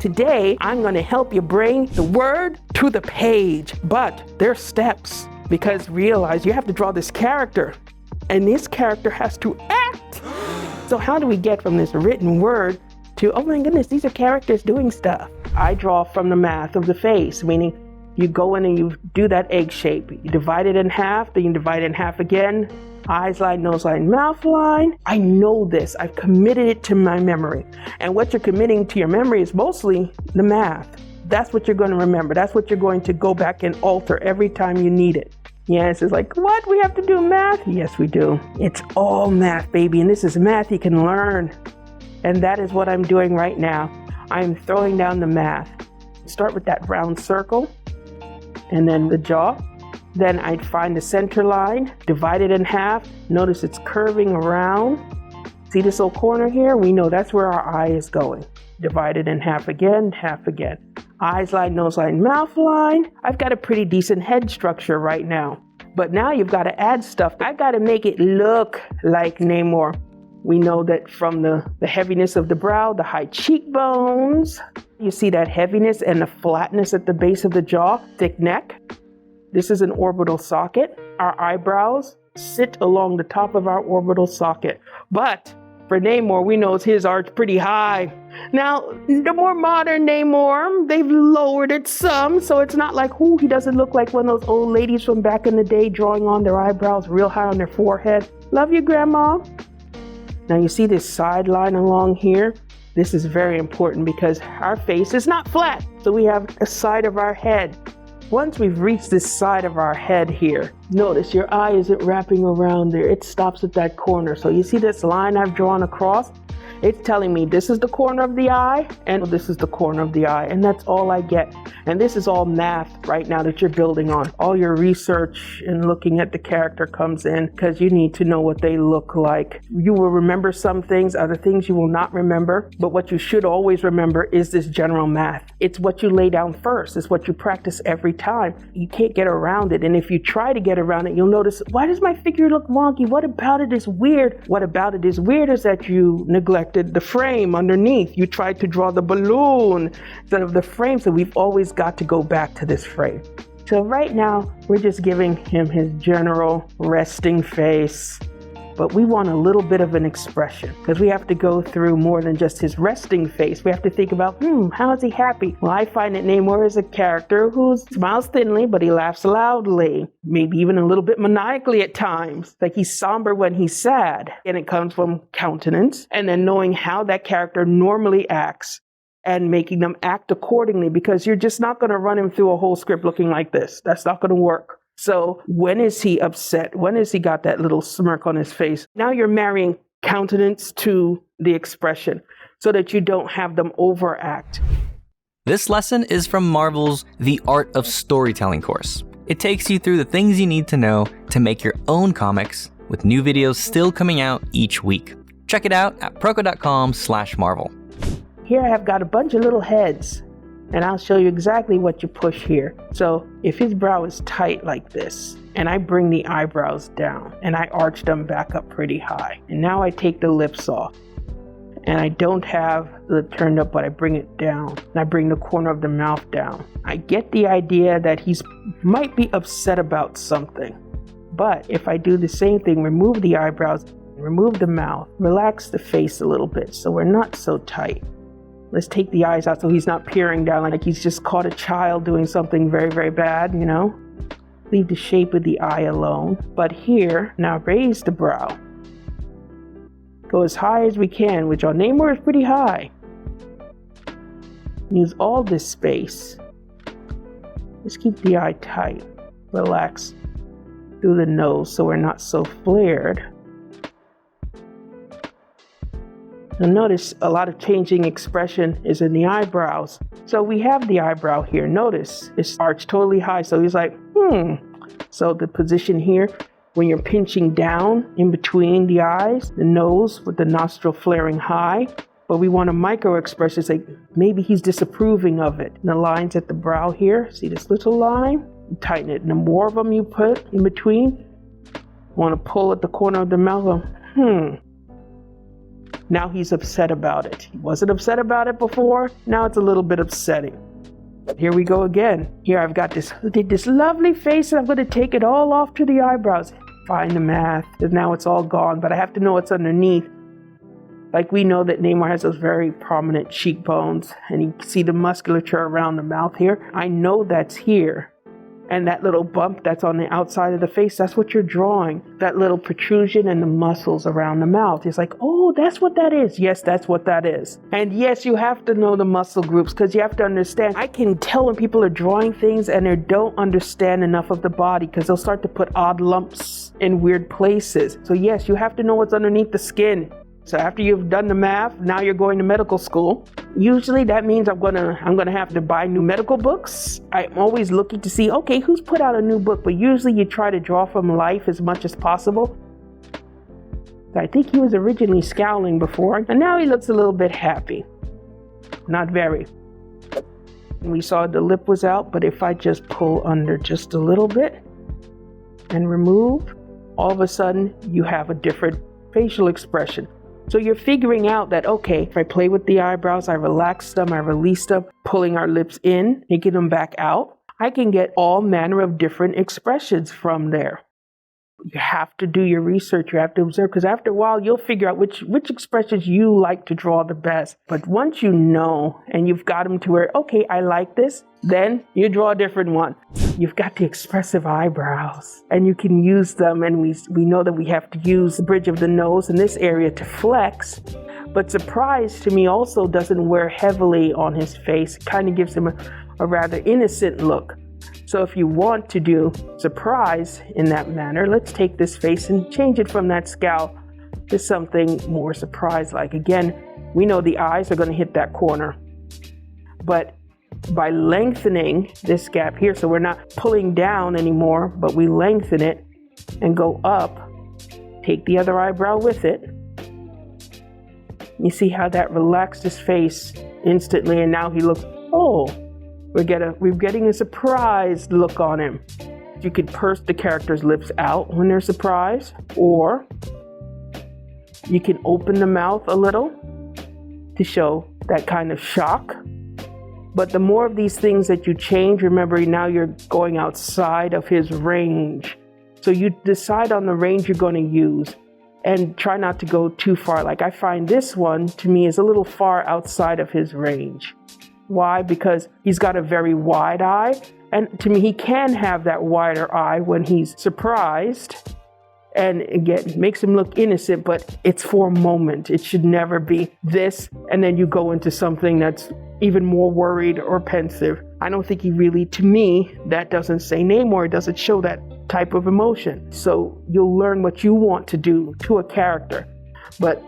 Today, I'm going to help you bring the word to the page, but there's steps, because realize you have to draw this character, and this character has to act. So how do we get from this written word to, oh my goodness, these are characters doing stuff? I draw from the math of the face, meaning you go in and you do that egg shape. You divide it in half, then you divide it in half again. Eyes line, nose line, mouth line. I know this. I've committed it to my memory. And what you're committing to your memory is mostly the math. That's what you're going to remember. That's what you're going to go back and alter every time you need it. Yes, it's like, what? We have to do math? Yes, we do. It's all math, baby. And this is math you can learn. And that is what I'm doing right now. I'm throwing down the math. Start with that round circle and then the jaw. Then I'd find the center line, divide it in half. Notice it's curving around. See this little corner here? We know that's where our eye is going. Divide it in half again, half again. Eyes line, nose line, mouth line. I've got a pretty decent head structure right now. But now you've got to add stuff. I got to make it look like Namor. We know that from the heaviness of the brow, the high cheekbones. You see that heaviness and the flatness at the base of the jaw, thick neck. This is an orbital socket. Our eyebrows sit along the top of our orbital socket. But for Namor, we know his arch pretty high. Now, the more modern Namor, they've lowered it some, so it's not like, he doesn't look like one of those old ladies from back in the day drawing on their eyebrows real high on their forehead. Love you, Grandma. Now you see this side line along here? This is very important because our face is not flat, so we have a side of our head. Once we've reached this side of our head here, notice your eye isn't wrapping around there. It stops at that corner. So you see this line I've drawn across? It's telling me this is the corner of the eye and this is the corner of the eye, and that's all I get. And this is all math right now that you're building on. All your research and looking at the character comes in because you need to know what they look like. You will remember some things, other things you will not remember, but what you should always remember is this general math. It's what you lay down first. It's what you practice every time. You can't get around it, and if you try to get around it, you'll notice, why does my figure look wonky? What about it is weird? What about it is weird is that you neglected the frame underneath. You tried to draw the balloon instead of the frame, so we've always got to go back to this frame. So right now, we're just giving him his general resting face, but we want a little bit of an expression because we have to go through more than just his resting face. We have to think about, how is he happy? Well, I find that Namor is a character who smiles thinly, but he laughs loudly, maybe even a little bit maniacally at times. Like he's somber when he's sad, and it comes from countenance, and then knowing how that character normally acts and making them act accordingly, because you're just not going to run him through a whole script looking like this. That's not going to work. So when is he upset? When has he got that little smirk on his face? Now you're marrying countenance to the expression so that you don't have them overact. This lesson is from Marvel's The Art of Storytelling course. It takes you through the things you need to know to make your own comics, with new videos still coming out each week. Check it out at proko.com/Marvel. Here I have got a bunch of little heads, and I'll show you exactly what you push here. So if his brow is tight like this, and I bring the eyebrows down, and I arch them back up pretty high, and now I take the lips off, and I don't have the lip turned up, but I bring it down, and I bring the corner of the mouth down. I get the idea that he's might be upset about something. But if I do the same thing, remove the eyebrows, remove the mouth, relax the face a little bit so we're not so tight. Let's take the eyes out so he's not peering down like he's just caught a child doing something very, very bad, Leave the shape of the eye alone. But here, now raise the brow. Go as high as we can, which on Namor is pretty high. Use all this space. Just keep the eye tight. Relax through the nose so we're not so flared. Now notice a lot of changing expression is in the eyebrows. So we have the eyebrow here. Notice it's arched totally high. So he's like, So the position here, when you're pinching down in between the eyes, the nose with the nostril flaring high, but we want a micro expression. It's like maybe he's disapproving of it. And the lines at the brow here, see this little line? You tighten it. And the more of them you put in between, you want to pull at the corner of the mouth. Now he's upset about it. He wasn't upset about it before. Now it's a little bit upsetting. Here we go again. Here I've got this lovely face, and I'm going to take it all off to the eyebrows. Find the math, because now it's all gone, but I have to know what's underneath. Like we know that Namor has those very prominent cheekbones, and you can see the musculature around the mouth here. I know that's here. And that little bump that's on the outside of the face, that's what you're drawing. That little protrusion and the muscles around the mouth. It's like, oh, that's what that is. Yes, that's what that is. And yes, you have to know the muscle groups, because you have to understand. I can tell when people are drawing things and they don't understand enough of the body, because they'll start to put odd lumps in weird places. So yes, you have to know what's underneath the skin. So after you've done the math, now you're going to medical school. Usually that means I'm gonna have to buy new medical books. I'm always looking to see, okay, who's put out a new book? But usually you try to draw from life as much as possible. I think he was originally scowling before, and now he looks a little bit happy. Not very. We saw the lip was out, but if I just pull under just a little bit and remove, all of a sudden you have a different facial expression. So you're figuring out that, okay, if I play with the eyebrows, I relax them, I release them, pulling our lips in, taking them back out, I can get all manner of different expressions from there. You have to do your research, you have to observe, because after a while, you'll figure out which expressions you like to draw the best. But once you know, and you've got them to where, okay, I like this, then you draw a different one. You've got the expressive eyebrows, and you can use them, and we know that we have to use the bridge of the nose in this area to flex. But surprise, to me, also doesn't wear heavily on his face. It kind of gives him a rather innocent look. So if you want to do surprise in that manner, let's take this face and change it from that scowl to something more surprise-like. Again, we know the eyes are going to hit that corner, but by lengthening this gap here, so we're not pulling down anymore, but we lengthen it and go up, take the other eyebrow with it. You see how that relaxed his face instantly, and now he looks, oh, we're getting a surprised look on him. You could purse the character's lips out when they're surprised, or you can open the mouth a little to show that kind of shock. But the more of these things that you change, remember now you're going outside of his range. So you decide on the range you're going to use and try not to go too far. Like I find this one to me is a little far outside of his range. Why? Because he's got a very wide eye. And to me, he can have that wider eye when he's surprised. And again, makes him look innocent, but it's for a moment. It should never be this, and then you go into something that's even more worried or pensive. I don't think he really, to me, that doesn't say Namor. It doesn't show that type of emotion. So you'll learn what you want to do to a character. But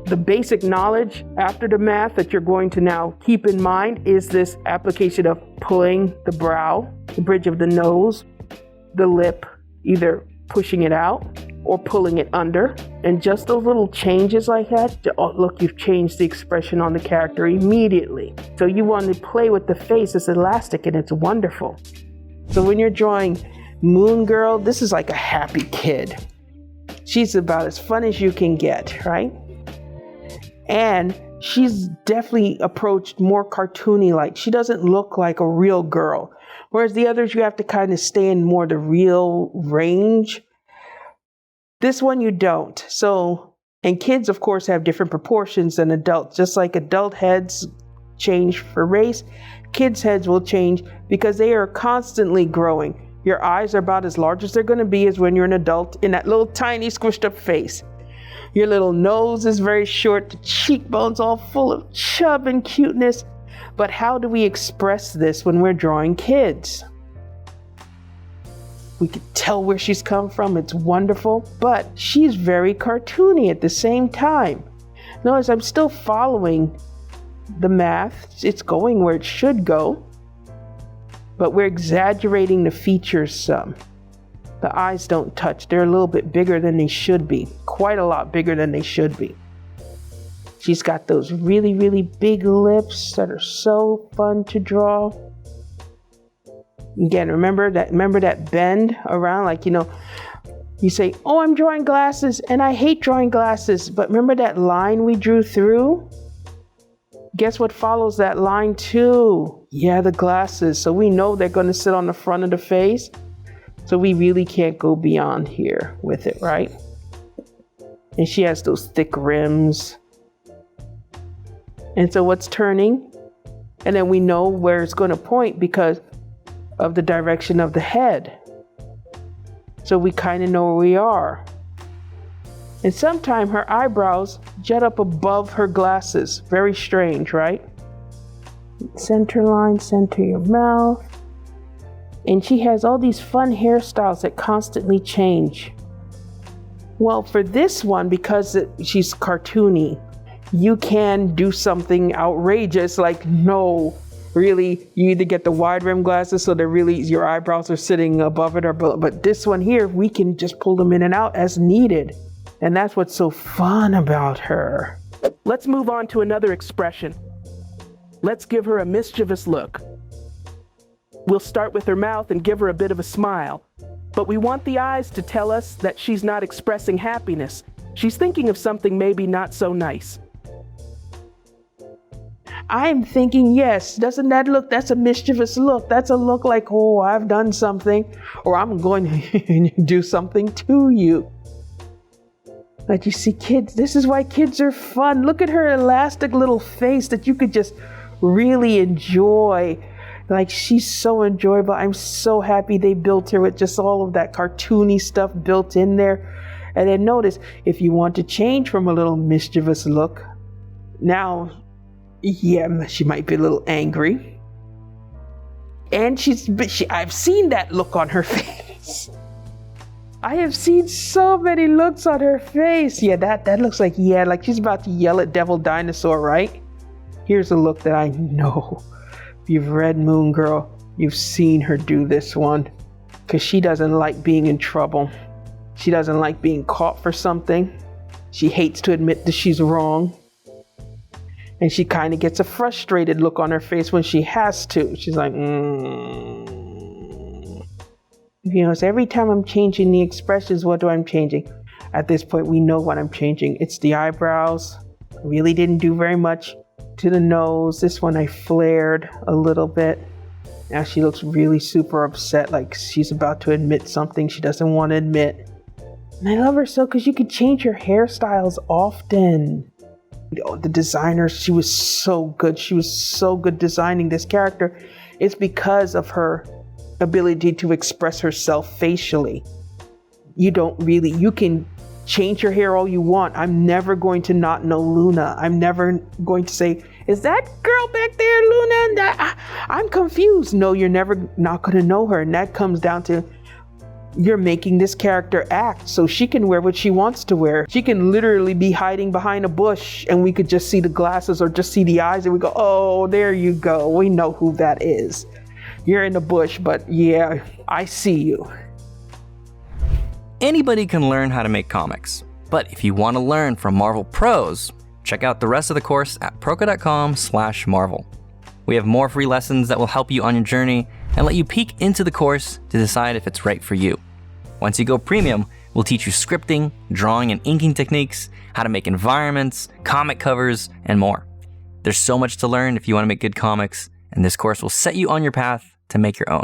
the basic knowledge after the math that you're going to now keep in mind is this application of pulling the brow, the bridge of the nose, the lip, either pushing it out or pulling it under. And just those little changes like that, oh, look, you've changed the expression on the character immediately. So you want to play with the face. It's elastic and it's wonderful. So when you're drawing Moon Girl, this is like a happy kid. She's about as fun as you can get, right? And she's definitely approached more cartoony like. She doesn't look like a real girl. Whereas the others, you have to kind of stay in more the real range. This one you don't. So, and kids, of course, have different proportions than adults. Just like adult heads change for race, kids' heads will change because they are constantly growing. Your eyes are about as large as they're going to be as when you're an adult in that little tiny squished up face. Your little nose is very short, the cheekbones all full of chub and cuteness. But how do we express this when we're drawing kids? We can tell where she's come from. It's wonderful, but she's very cartoony at the same time. Notice I'm still following the math. It's going where it should go, but we're exaggerating the features some. The eyes don't touch. They're a little bit bigger than they should be. Quite a lot bigger than they should be. She's got those really, really big lips that are so fun to draw. Again, remember that bend around, like, You say, oh, I'm drawing glasses and I hate drawing glasses. But remember that line we drew through? Guess what follows that line too? Yeah, the glasses. So we know they're going to sit on the front of the face. So we really can't go beyond here with it, right? And she has those thick rims. And so what's turning? And then we know where it's going to point because of the direction of the head. So we kind of know where we are. And sometimes her eyebrows jet up above her glasses. Very strange, right? Center line, center your mouth. And she has all these fun hairstyles that constantly change. Well, for this one, because she's cartoony, you can do something outrageous like, no, really, you either get the wide rim glasses so they're really, your eyebrows are sitting above it or below. But this one here, we can just pull them in and out as needed. And that's what's so fun about her. Let's move on to another expression. Let's give her a mischievous look. We'll start with her mouth and give her a bit of a smile. But we want the eyes to tell us that she's not expressing happiness. She's thinking of something maybe not so nice. I'm thinking, yes, doesn't that look, that's a mischievous look. That's a look like, oh, I've done something, or I'm going to do something to you. But you see, kids, this is why kids are fun. Look at her elastic little face that you could just really enjoy. Like, she's so enjoyable. I'm so happy they built her with just all of that cartoony stuff built in there. And then notice, if you want to change from a little mischievous look, now, yeah, she might be a little angry. And I've seen that look on her face. I have seen so many looks on her face. Yeah, that looks like, yeah, like she's about to yell at Devil Dinosaur, right? Here's a look that I know. If you've read Moon Girl, you've seen her do this one. Because she doesn't like being in trouble. She doesn't like being caught for something. She hates to admit that she's wrong. And she kind of gets a frustrated look on her face when she has to. She's like, You know, so every time I'm changing the expressions, what do I'm changing? At this point, we know what I'm changing. It's the eyebrows. I really didn't do very much to the nose. This one I flared a little bit. Now she looks really super upset, like she's about to admit something she doesn't want to admit. And I love her so because you could change her hairstyles often. The designer, she was so good. She was so good designing this character. It's because of her ability to express herself facially. You can change your hair all you want. I'm never going to not know Luna. I'm never going to say, is that girl back there Luna? I'm confused. No, you're never not going to know her. And that comes down to you're making this character act so she can wear what she wants to wear. She can literally be hiding behind a bush and we could just see the glasses or just see the eyes and we go, oh, there you go. We know who that is. You're in the bush, but yeah, I see you. Anybody can learn how to make comics, but if you want to learn from Marvel pros, check out the rest of the course at proko.com/Marvel. We have more free lessons that will help you on your journey and let you peek into the course to decide if it's right for you. Once you go premium, we'll teach you scripting, drawing and inking techniques, how to make environments, comic covers, and more. There's so much to learn if you want to make good comics, and this course will set you on your path to make your own.